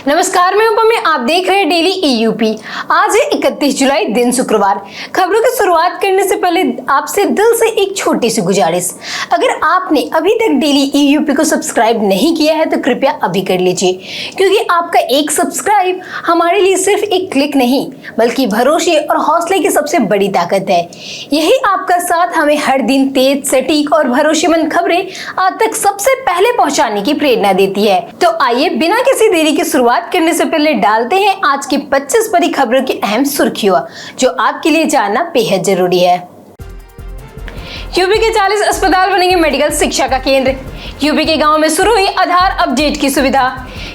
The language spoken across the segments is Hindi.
नमस्कार, मैं उपमा, आप देख रहे हैं डेली ईयूपी। आज है 31 जुलाई, दिन शुक्रवार। खबरों की शुरुआत करने से पहले आपसे दिल से एक छोटी सी गुजारिश, अगर आपने अभी तक डेली ईयूपी को सब्सक्राइब नहीं किया है तो कृपया अभी कर लीजिए, क्योंकि आपका एक सब्सक्राइब हमारे लिए सिर्फ एक क्लिक नहीं बल्कि भरोसे और हौसले की सबसे बड़ी ताकत है। यही आपका साथ हमें हर दिन तेज, सटीक और भरोसेमंद खबरें आप तक सबसे पहले पहुंचाने की प्रेरणा देती है। तो आइए बिना किसी देरी की शुरुआत करने से पहले डालते हैं आज की 25 बड़ी खबरों की अहम सुर्खियां, जो आपके लिए जानना बेहद जरूरी है। यूपी के 40 अस्पताल बनेंगे मेडिकल शिक्षा का केंद्र। यूपी के गांव में शुरू हुई आधार अपडेट की सुविधा।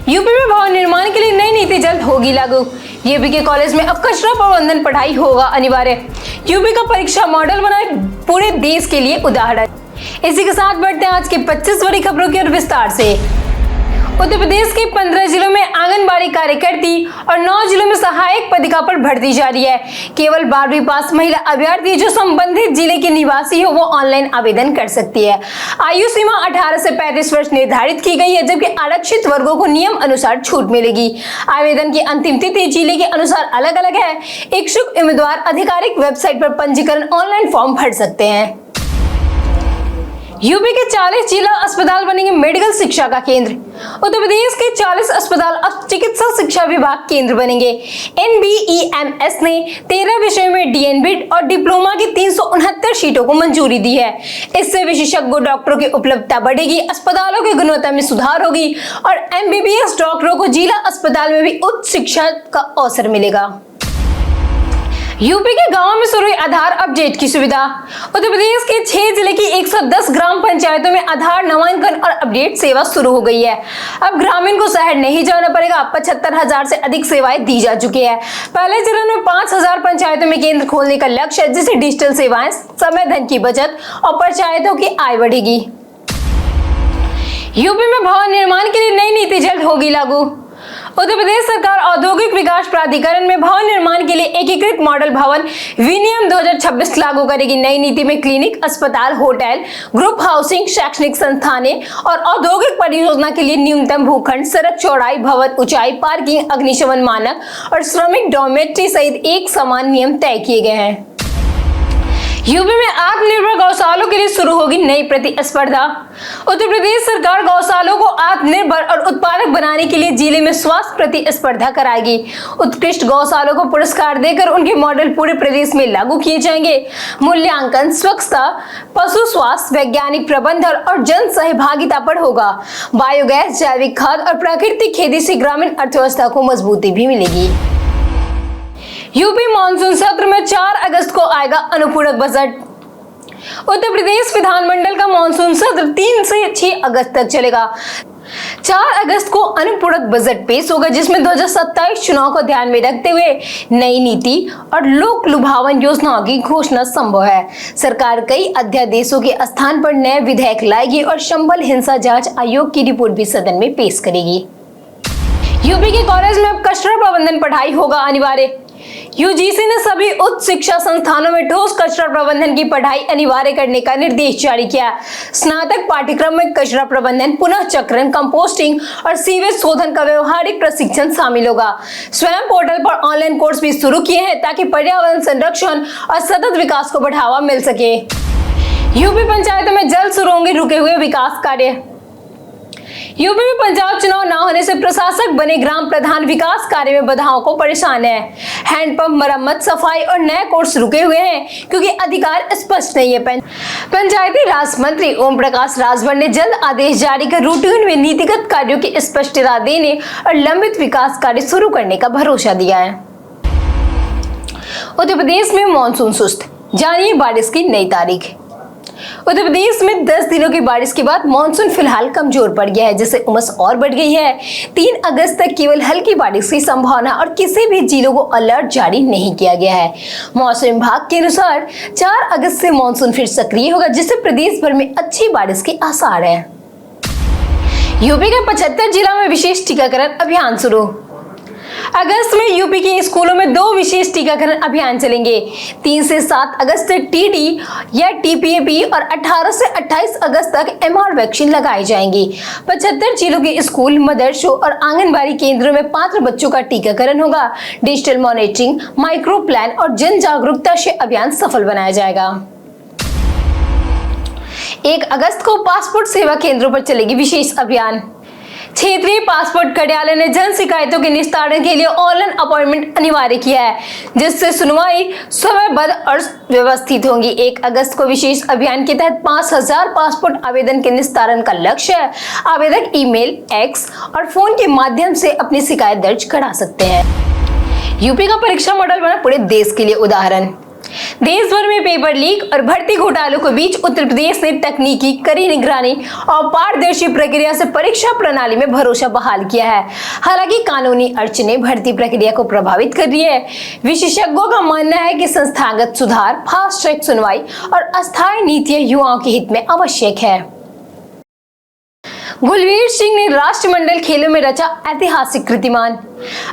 यूपी में भवन निर्माण के लिए नई नीति जल्द होगी लागू। यूपी के कॉलेज में अब कचरा प्रबंधन पढ़ाई होगा अनिवार्य। यूपी का परीक्षा मॉडल बनाए पूरे देश के लिए उदाहरण। इसी के साथ बढ़ते हैं आज की 25 बड़ी खबरों की ओर विस्तार से। उत्तर प्रदेश के 15 जिलों में आंगनबाड़ी कार्यकर्ती और 9 जिलों में सहायक पदिका पर भर्ती जारी है। केवल 12वीं पास महिला अभ्यर्थी जो संबंधित जिले के निवासी हो वो ऑनलाइन आवेदन कर सकती है। आयु सीमा 18 से 35 वर्ष निर्धारित की गई है, जबकि आरक्षित वर्गों को नियम अनुसार छूट मिलेगी। आवेदन की अंतिम तिथि जिले के अनुसार अलग अलग है। इच्छुक उम्मीदवार आधिकारिक वेबसाइट पर पंजीकरण ऑनलाइन फॉर्म भर सकते हैं। यूपी के 40 जिला अस्पताल बनेंगे मेडिकल शिक्षा का केंद्र। उत्तर प्रदेश के 40 अस्पताल अब चिकित्सा शिक्षा विभाग केंद्र बनेंगे। NBEMS ने 13 विषयों में DNBED और डिप्लोमा की 369 सीटों को मंजूरी दी है। इससे विशेषज्ञ डॉक्टरों की उपलब्धता बढ़ेगी, अस्पतालों की गुणवत्ता में सुधार होगी और MBBS डॉक्टरों को जिला अस्पताल में भी उच्च शिक्षा का अवसर मिलेगा। यूपी के गांवों में शुरू हुई आधार अपडेट की सुविधा। उत्तर प्रदेश के 6 जिले की 110 ग्राम पंचायतों में आधार नामांकन और अपडेट सेवा शुरू हो गई है। अब ग्रामीण को शहर नहीं जाना पड़ेगा। 75,000 से अधिक सेवाएं दी जा चुकी है। पहले जिलों में 5,000 पंचायतों में केंद्र खोलने का लक्ष्य है, जिससे डिजिटल सेवाएं, समय, धन की बचत और पंचायतों की आय बढ़ेगी। यूपी में भवन निर्माण के लिए नई नीति जल्द होगी लागू। उत्तर प्रदेश सरकार औद्योगिक विकास प्राधिकरण में भवन निर्माण के लिए एकीकृत मॉडल भवन विनियम 2026 लागू करेगी। नई नीति में क्लिनिक, अस्पताल, होटल, ग्रुप हाउसिंग, शैक्षणिक संस्थानें और औद्योगिक परियोजना के लिए न्यूनतम भूखंड, सड़क चौड़ाई, भवन ऊंचाई, पार्किंग, अग्निशमन मानक और श्रमिक डॉर्मेट्री सहित एक समान नियम तय किए गए हैं। यूपी में आत्मनिर्भर गौशालों के लिए शुरू होगी नई प्रतिस्पर्धा। उत्तर प्रदेश सरकार गौशालों को आत्मनिर्भर और उत्पादक बनाने के लिए जिले में स्वास्थ्य प्रतिस्पर्धा कराएगी। उत्कृष्ट गौशालों को पुरस्कार देकर उनके मॉडल पूरे प्रदेश में लागू किए जाएंगे। मूल्यांकन स्वच्छता, पशु स्वास्थ्य, वैज्ञानिक प्रबंधन और जन सहभागिता पर होगा। बायोगैस, जैविक खाद और प्राकृतिक खेती से ग्रामीण अर्थव्यवस्था को मजबूती भी मिलेगी। यूपी मानसून सत्र में 4 अगस्त को आएगा अनुपूरक बजट। उत्तर प्रदेश विधानमंडल का मानसून सत्र 3 से 6 अगस्त तक चलेगा। 4 अगस्त को अनुपूरक बजट पेश होगा, जिसमें 2027 चुनाव को ध्यान में रखते हुए नई नीति और लोक लुभावन योजनाओं की घोषणा संभव है। सरकार कई अध्यादेशों के स्थान पर नए विधेयक लाएगी और संभल हिंसा जांच आयोग की रिपोर्ट भी सदन में पेश करेगी। यूपी के कॉलेज में अब कचरा प्रबंधन पढ़ाई होगा अनिवार्य। यूजीसी ने सभी उच्च शिक्षा संस्थानों में ठोस कचरा प्रबंधन की पढ़ाई अनिवार्य करने का निर्देश जारी किया। स्नातक पाठ्यक्रम में कचरा प्रबंधन, पुनः चक्रण, कंपोस्टिंग और सीवेज शोधन का व्यवहारिक प्रशिक्षण शामिल होगा। स्वयं पोर्टल पर ऑनलाइन कोर्स भी शुरू किए हैं ताकि पर्यावरण संरक्षण और सतत विकास को बढ़ावा मिल सके। यूपी पंचायतों में जल्द शुरू होंगे रुके हुए विकास कार्य। यूपी में पंचायत चुनाव न होने से प्रशासक बने ग्राम प्रधान विकास कार्य में बाधाओं को परेशान है। हैंडपंप मरम्मत, सफाई और नए कोर्स रुके हुए हैं क्योंकि अधिकार स्पष्ट नहीं है। पंचायती राज मंत्री ओम प्रकाश राजभर ने जल्द आदेश जारी कर रूटीन में नीतिगत कार्यों की स्पष्टता देने और लंबित विकास कार्य शुरू करने का भरोसा दिया है। उत्तर प्रदेश में मानसून सुस्त, जानिए बारिश की नई तारीख। उत्तर प्रदेश में 10 दिनों की बारिश के बाद मानसून फिलहाल कमजोर पड़ गया है, जिससे उमस और बढ़ गई है। 3 अगस्त तक केवल हल्की बारिश की संभावना और किसी भी जिलों को अलर्ट जारी नहीं किया गया है। मौसम विभाग के अनुसार 4 अगस्त से मानसून फिर सक्रिय होगा, जिससे प्रदेश भर में अच्छी बारिश के आसार है। यूपी के 75 जिलों में विशेष टीकाकरण अभियान शुरू। अगस्त में यूपी के स्कूलों में 2 विशेष टीकाकरण अभियान चलेंगे। 3 से 7 अगस्त तक टीटी या टीपीएपी और 18 से 28 अगस्त तक एमआर वैक्सीन लगाई जाएंगी। 75 जिलों के स्कूल, मदरसों और आंगनबाड़ी केंद्रों में पात्र बच्चों का टीकाकरण होगा। डिजिटल मॉनिटरिंग, माइक्रो प्लान और जन जागरूकता से अभियान सफल बनाया जाएगा। 1 अगस्त को पासपोर्ट सेवा केंद्रों पर चलेगी विशेष अभियान। क्षेत्रीय पासपोर्ट कार्यालय ने जन शिकायतों के निस्तारण के लिए ऑनलाइन अपॉइंटमेंट अनिवार्य किया है, जिससे सुनवाई समयबद्ध और व्यवस्थित होगी। 1 अगस्त को विशेष अभियान के तहत 5000 पासपोर्ट आवेदन के निस्तारण का लक्ष्य है। आवेदक ईमेल, एक्स और फोन के माध्यम से अपनी शिकायत दर्ज करा सकते हैं। यूपी का परीक्षा मॉडल बना पूरे देश के लिए उदाहरण। देश भर में पेपर लीक और भर्ती घोटालों के बीच उत्तर प्रदेश ने तकनीकी, कड़ी निगरानी और पारदर्शी प्रक्रिया से परीक्षा प्रणाली में भरोसा बहाल किया है। हालांकि कानूनी अड़चनें भर्ती प्रक्रिया को प्रभावित कर रही है। विशेषज्ञों का मानना है कि संस्थागत सुधार, फास्ट ट्रैक सुनवाई और अस्थायी नीतियां युवाओं के हित में आवश्यक है। गुलवीर सिंह ने राष्ट्रमंडल खेलों में रचा ऐतिहासिक कीर्तिमान।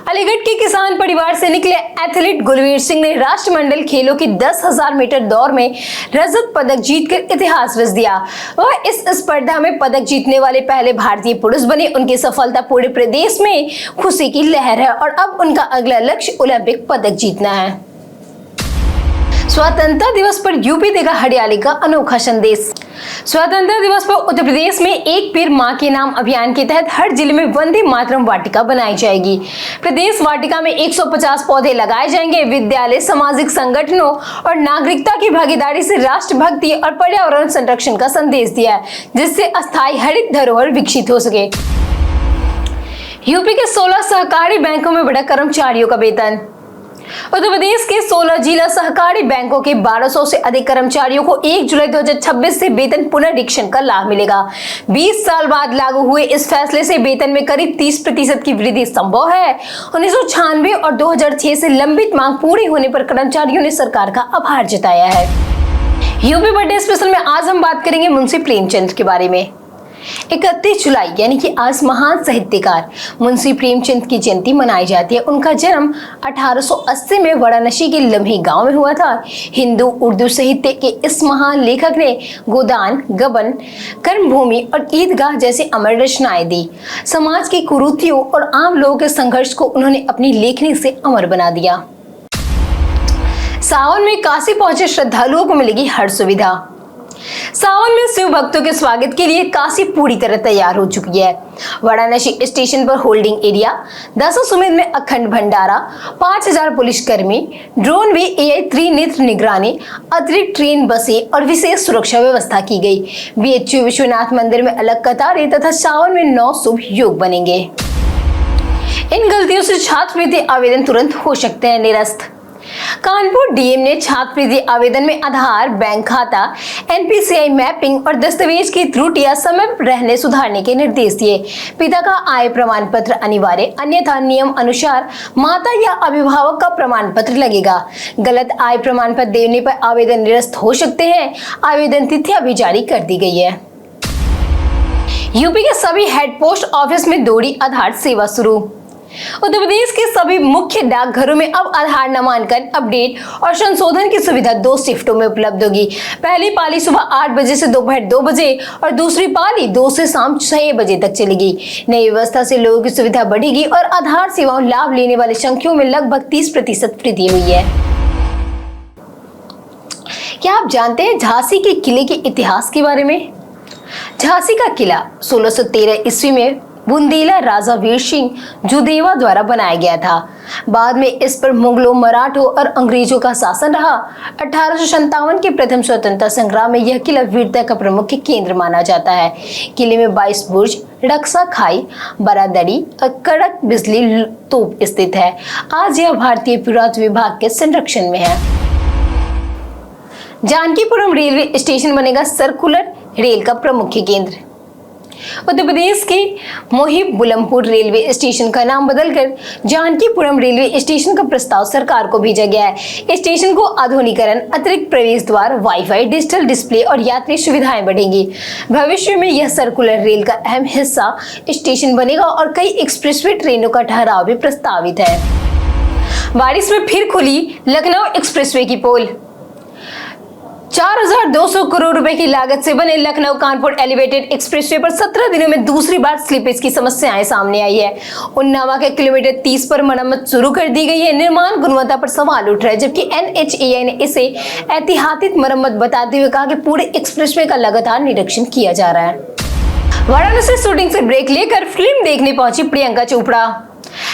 अलीगढ़ के किसान परिवार से निकले एथलीट गुलवीर सिंह ने राष्ट्रमंडल खेलों की 10,000 मीटर दौड़ में रजत पदक जीतकर इतिहास रच दिया। वह इस स्पर्धा में पदक जीतने वाले पहले भारतीय पुरुष बने। उनकी सफलता पूरे प्रदेश में खुशी की लहर है और अब उनका अगला लक्ष्य ओलंपिक पदक जीतना है। स्वतंत्रता दिवस पर यूपी देगा हरियाली का अनोखा संदेश। स्वतंत्रता दिवस पर उत्तर प्रदेश में एक पेड़ मां के नाम अभियान के तहत हर जिले में वंदे मातरम वाटिका बनाई जाएगी। प्रदेश वाटिका में 150 पौधे लगाए जाएंगे। विद्यालय, सामाजिक संगठनों और नागरिकता की भागीदारी से राष्ट्रभक्ति और पर्यावरण संरक्षण का संदेश दिया है, जिससे अस्थायी हरित धरोहर विकसित हो सके। यूपी के 16 सहकारी बैंकों में बढ़ा कर्मचारियों का वेतन। उत्तर प्रदेश के 16 जिला सहकारी बैंकों के 1200 से अधिक कर्मचारियों को 1 जुलाई 2026 से वेतन पुनरीक्षण का लाभ मिलेगा। 20 साल बाद लागू हुए इस फैसले से वेतन में करीब 30% की वृद्धि संभव है। 1996 और 2006 से लंबित मांग पूरी होने पर कर्मचारियों ने सरकार का आभार जताया है। यूपी बर्थडे स्पेशल में आज हम बात करेंगे मुंशी प्रेमचंद के बारे में। 31 जुलाई यानी कि आज महान साहित्यकार मुंशी प्रेमचंद की जयंती मनाई जाती है। उनका जन्म 1880 में वाराणसी के लम्हे गांव में हुआ था। हिंदू उर्दू साहित्य के इस महान लेखक ने गोदान, गबन, कर्मभूमि और ईदगाह जैसे अमर रचनाएं दी। समाज की कुरीतियों और आम लोगों के संघर्ष को उन्होंने अपनी लेखनी से अमर बना दिया। सावन में काशी पहुंचे श्रद्धालुओं को मिलेगी हर सुविधा। सावन में शिव भक्तों के स्वागत के लिए काशी पूरी तरह तैयार हो चुकी है। वाराणसी स्टेशन पर होल्डिंग एरिया, दशाश्वमेध में अखंड भंडारा, 5000 पुलिसकर्मी, ड्रोन वे AI त्रिनेत्र निगरानी, अतिरिक्त ट्रेन बसें और विशेष सुरक्षा व्यवस्था की गई। BHU विश्वनाथ मंदिर में अलग कतारें तथा सावन में 9 शुभ योग बनेंगे। इन गलतियों से छात्रवृत्ति आवेदन तुरंत हो सकते हैं निरस्त। कानपुर डीएम ने छात्रवृत्ति आवेदन में आधार, बैंक खाता, NPCI मैपिंग और दस्तावेज की त्रुटियां समय पर रहने सुधारने के निर्देश दिए। पिता का आय प्रमाण पत्र अनिवार्य, अन्यथा नियम अनुसार माता या अभिभावक का प्रमाण पत्र लगेगा। गलत आय प्रमाण पत्र देने पर आवेदन निरस्त हो सकते हैं। आवेदन तिथियां भी जारी कर दी गई है। यूपी के सभी हेड पोस्ट ऑफिस में दौड़ी आधार सेवा शुरू। उत्तर प्रदेश के सभी मुख्य डाकघरों में अब आधार नामांकन, अपडेट और संशोधन की सुविधा 2 शिफ्टों में उपलब्ध होगी। पहली पाली सुबह 8 बजे से दोपहर 2 बजे और दूसरी पाली 2 से शाम 6 बजे तक चलेगी। नई व्यवस्था से लोगों की सुविधा बढ़ेगी और आधार सेवाओं लाभ लेने वाले संख्याओं में लगभग 30% वृद्धि हुई है। क्या आप जानते हैं झांसी के किले के इतिहास के बारे में? झांसी का किला 1613 ईस्वी में बुंदेला राजा वीर सिंह जुदेवा द्वारा बनाया गया था। बाद में इस पर मुगलों, मराठों और अंग्रेजों का शासन रहा। 1857 के प्रथम स्वतंत्रता संग्राम में यह किला वीरता का प्रमुख केंद्र माना जाता है। किले में 22 बुर्ज, रक्षा खाई, बरादरी और कड़क बिजली तोप स्थित है। आज यह भारतीय पुरातत्व विभाग के संरक्षण में है। जानकीपुरम रेलवे स्टेशन बनेगा सर्कुलर रेल का प्रमुख केंद्र। उत्तर प्रदेश के मोहिबुलमपुर रेलवे स्टेशन का नाम बदलकर जानकीपुरम रेलवे स्टेशन का प्रस्ताव सरकार को भेजा गया है। स्टेशन को आधुनिकीकरण, अतिरिक्त प्रवेश द्वार, वाईफाई, डिजिटल डिस्प्ले और यात्री सुविधाएं बढ़ेंगी। भविष्य में यह सर्कुलर रेल का अहम हिस्सा स्टेशन बनेगा और कई एक्सप्रेसवे ट्रेनों का ठहराव भी प्रस्तावित है। बारिश में फिर खुली लखनऊ एक्सप्रेसवे की पोल। 4,200 करोड़ रुपए की लागत से बने लखनऊ कानपुर एलिवेटेड एक्सप्रेसवे पर 17 दिनों में दूसरी बार स्लीपेज की समस्याएं सामने आई है। उन्नावा के किलोमीटर 30 पर मरम्मत शुरू कर दी गई है। निर्माण गुणवत्ता पर सवाल उठ रहा है, जबकि NHAI ने इसे ऐतिहासिक मरम्मत बताते हुए कहा कि पूरे एक्सप्रेसवे का लगातार निरीक्षण किया जा रहा है। वाराणसी शूटिंग से ब्रेक लेकर फिल्म देखने पहुंची प्रियंका चोपड़ा।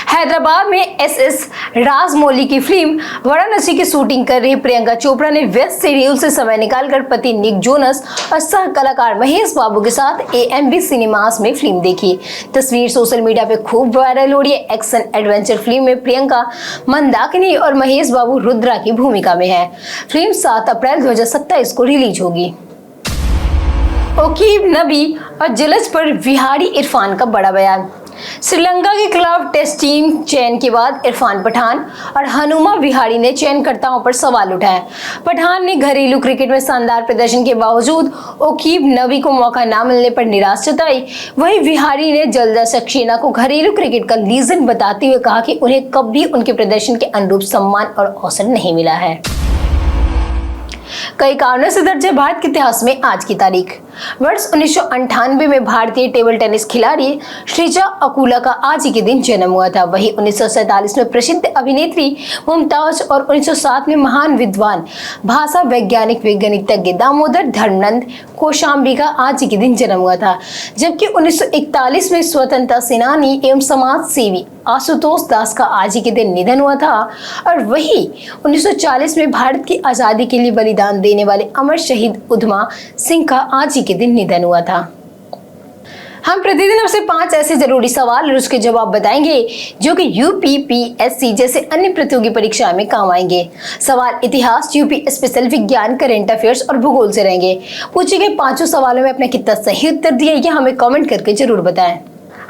हैदराबाद में SS राजमौली की फिल्म वाराणसी की शूटिंग कर रही प्रियंका चोपड़ा ने व्यस्त शेड्यूल से समय निकालकर पति निक जोनस और सह कलाकार महेश बाबू के साथ AMB सिनेमास में फिल्म देखी। तस्वीर सोशल मीडिया पे खूब वायरल हो रही है। एक्शन एडवेंचर फिल्म में प्रियंका मंदाकिनी और महेश बाबू रुद्रा की भूमिका में है। फिल्म 7 अप्रैल 2027 को रिलीज होगी। ओकीब नबी और जलज पर विहारी इरफान का बड़ा बयान। श्रीलंका के खिलाफ टेस्ट टीम चयन के बाद इरफान पठान और हनुमा विहारी ने चयनकर्ताओं पर सवाल उठाया। पठान ने घरेलू क्रिकेट में शानदार प्रदर्शन के बावजूद ओकीब नबी को मौका न मिलने पर निराश जताई। वहीं विहारी ने जलदा सक्सेना को घरेलू क्रिकेट का लीजेंड बताते हुए कहा कि उन्हें कभी उनके प्रदर्शन के अनुरूप सम्मान और अवसर नहीं मिला है। कई कारणों से दर्ज है भारत के इतिहास में आज की तारीख। वर्ष 1998 में भारतीय टेबल टेनिस खिलाड़ी श्रीजा अकुला का आज ही के दिन जन्म हुआ था। वहीं 1947 में प्रसिद्ध अभिनेत्री मुमताज और 1907 में महान विद्वान, भाषा वैज्ञानिक, गणितज्ञ दामोदर धर्मनंद कौशाम्बी का आज ही के दिन जन्म हुआ था। जबकि 1941 में स्वतंत्रता सेनानी एवं समाज सेवी आशुतोष दास का आज ही के दिन निधन हुआ था। और वही 1940 में भारत की आजादी के लिए बलिदान देने वाले अमर शहीद उधमा सिंह का आज ही के दिन निधन हुआ था। हम प्रतिदिन आपसे 5 ऐसे जरूरी सवाल और उसके जवाब बताएंगे जो कि UPPSC जैसे अन्य प्रतियोगी परीक्षाओं में काम आएंगे। सवाल इतिहास, यूपी स्पेशल, विज्ञान, करंट अफेयर्स और भूगोल से रहेंगे। पूछे गए 5 सवालों में अपना कितना सही उत्तर दिया यह हमें कमेंट करके जरूर बताएं।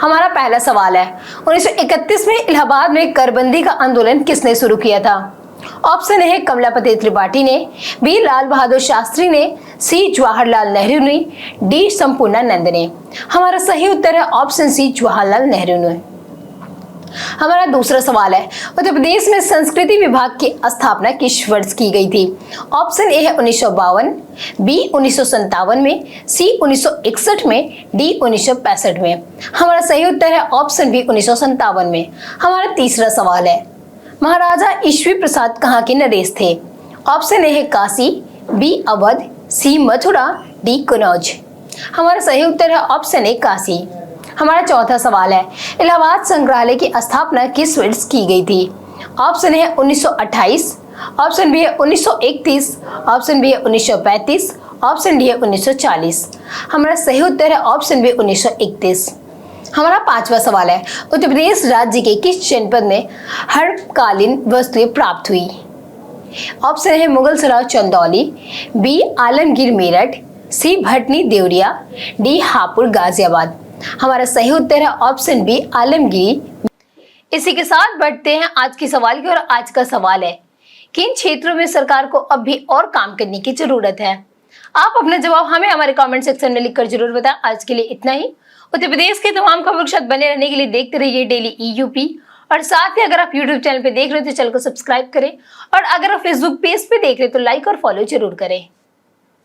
हमारा पहला सवाल है, 1931 में इलाहाबाद में करबंदी का आंदोलन किसने शुरू किया था? ऑप्शन है कमलापति त्रिपाठी ने, बी लाल बहादुर शास्त्री ने, सी जवाहरलाल नेहरू ने, डी संपूर्णानंद ने। हमारा सही उत्तर है ऑप्शन सी जवाहरलाल नेहरू ने। हमारा दूसरा सवाल है, उत्तर प्रदेश में संस्कृति विभाग की स्थापना किस वर्ष की गई थी? ऑप्शन ए है 1952, बी 1957 में, सी 1961 में, डी 1965 में। हमारा सही उत्तर है ऑप्शन बी 1957 में। हमारा तीसरा सवाल है, महाराजा ईश्वी प्रसाद कहाँ के नरेश थे? ऑप्शन ए है काशी, बी अवध, सी मथुरा, डी कनौज। हमारा सही उत्तर है ऑप्शन ए काशी। हमारा चौथा सवाल है, इलाहाबाद संग्रहालय की स्थापना किस वर्ष की गई थी? ऑप्शन है 1928, ऑप्शन बी है 1931, ऑप्शन बी है 1935, ऑप्शन डी है 1940। हमारा सही उत्तर है ऑप्शन बी 1931। हमारा पांचवा सवाल है, उत्तर प्रदेश राज्य के किस जनपद में हर्बकालीन वस्तुएं प्राप्त हुई? ऑप्शन है मुगलसराय चंदौली, बी आलमगीर मेरठ, सी भटनी देवरिया, डी हापुड़ गाजियाबाद। हमारा सही उत्तर है ऑप्शन बी आलमगीर। इसी के साथ बढ़ते हैं आज के सवाल की ओर। आज का सवाल है, किन क्षेत्रों में सरकार को अब भी और काम करने की जरूरत है? आप अपना जवाब हमें हमारे कमेंट सेक्शन में लिखकर जरूर बताएं। आज के लिए इतना ही। उत्तर प्रदेश के तमाम खबरों के साथ बने रहने के लिए देखते रहिए डेली EUP। और साथ ही अगर आप YouTube चैनल पे देख रहे हो तो चैनल को सब्सक्राइब करें, और अगर आप Facebook पेज पे देख रहे हो तो लाइक और फॉलो जरूर करें।